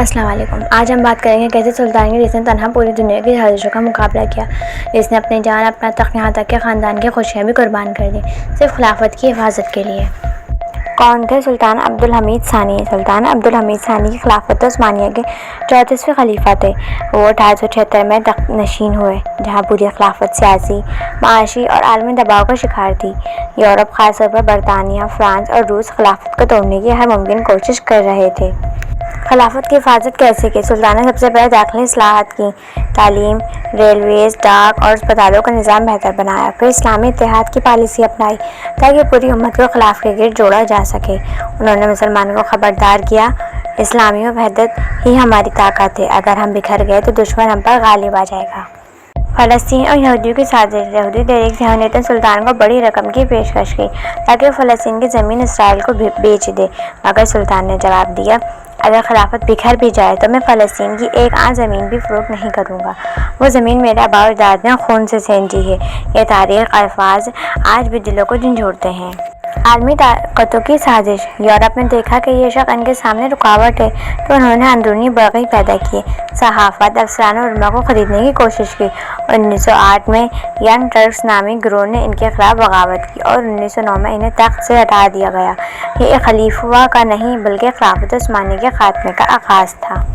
अस्सलाम वालेकुम। आज हम बात करेंगे कैसे सुल्तान की जिसने तन्हा पूरी दुनिया की साजिशों का मुकाबला किया, जिसने अपनी जान, अपना तख्त, यहाँ तक कि ख़ानदान की खुशियाँ भी कुर्बान कर दी सिर्फ खिलाफत की हिफाजत के लिए। कौन थे सुल्तान अब्दुल हमीद सानी? सुल्तान अब्दुल हमीद सानी की खिलाफत उस्मानिया के 34वें खलीफा थे। वो 1876 में तख्त नशीन हुए, जहाँ पूरी खिलाफत सियासी, माशी और आलमी दबाव का शिकार थी। यूरोप, खासतौर पर बरतानिया, फ्रांस और रूस खिलाफत को तोड़ने की हर मुमकिन कोशिश कर रहे थे। खिलाफत की हिफाजत कैसे की? सुल्तान ने सबसे पहले दाखिली इस्लाहात की, तालीम, रेलवेज, डाक और अस्पतालों का निज़ाम बेहतर बनाया। फिर इस्लामी इत्तेहाद की पॉलिसी अपनाई ताकि पूरी उम्मत को खिलाफ के गिर्द जोड़ा जा सके। उन्होंने मुसलमानों को खबरदार किया, इस्लामियों वहदत ही हमारी ताकत है, अगर हम बिखर गए तो दुश्मन हम पर गालिब आ जाएगा। फ़लस्तीन और यहूदियों की साजिश। यहूदी तहरीक ज़हूनियत ने सुल्तान को बड़ी रकम की पेशकश की ताकि फ़लस्तीन की ज़मीन इसराइल को बेच दे, मगर सुल्तान ने जवाब दिया, अगर खिलाफत बिखर भी जाए तो मैं फ़लस्तीन की एक आन ज़मीन भी फ़रोख्त नहीं करूँगा। वो ज़मीन मेरे आबा अजदाद ने खून से सेंची है। ये तारीख़ अल्फाज आज भी दिलों को झंझोड़ते हैं। आलमी ताकतों की साजिश। यूरोप ने देखा कि ये शक इनके सामने रुकावट है, तो उन्होंने अंदरूनी बग़ी पैदा किए, सहाफ़त, अफसरान और उलमा को ख़रीदने की कोशिश की। 1908 में यंग टर्क्स नामी गिरोह ने इनके खिलाफ बगावत की और 1909 में इन्हें तख्त से हटा दिया गया। ये एक खलीफा का नहीं बल्कि खिलाफत उस्मानी के खात्मे का आगाज़ था।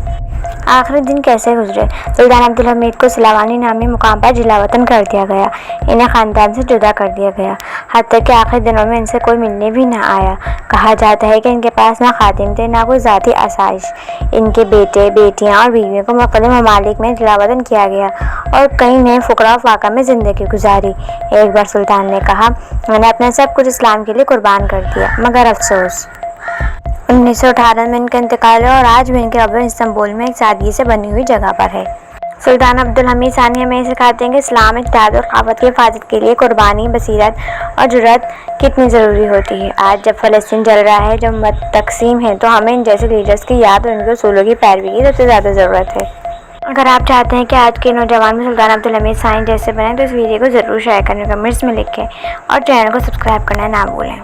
आखिरी दिन कैसे गुजरे? सुल्तान अब्दुल हमीद को सिलावानी नामी मुकाम पर जिलावतन कर दिया गया। इन्हें ख़ानदान से जुदा कर दिया गया, हत्ता कि आखिरी दिनों में इनसे कोई मिलने भी न आया। कहा जाता है कि इनके पास ना खादिम थे, ना कोई ज़ाती आसाइश। इनके बेटे, बेटियां और बीवियों को मुख्तलिफ ममालिक में जिलावतन किया गया और कई ने फ़ुकरा फाका में ज़िंदगी गुजारी। एक बार सुल्तान ने कहा, मैंने अपना सब कुछ इस्लाम के लिए कुर्बान कर दिया, मगर अफसोस 1918 में इनका इंतकाल है और आज भी इनके कब्र इस्तांबुल में एक सादगी से बनी हुई जगह पर है। सुल्तान अब्दुल हमीद सानी हमें सिखाते हैं कि इस्लाम, इत्तेहाद और खिलाफत की हिफाजत के लिए कुर्बानी, बसीरत और जुर्रत कितनी ज़रूरी होती है। आज जब फ़लस्तीन जल रहा है, जब उम्मत तकसीम है, तो हमें इन जैसे लीडर्स की याद और इनके उसूलों की पैरवी की सबसे ज़्यादा ज़रूरत है। अगर आप चाहते हैं कि आज के नौजवान में सुल्तान अब्दुल हमीद सानी जैसे बने, तो इस वीडियो को ज़रूर शेयर करने, कमेंट्स में लिखें और चैनल को सब्सक्राइब करना ना भूलें।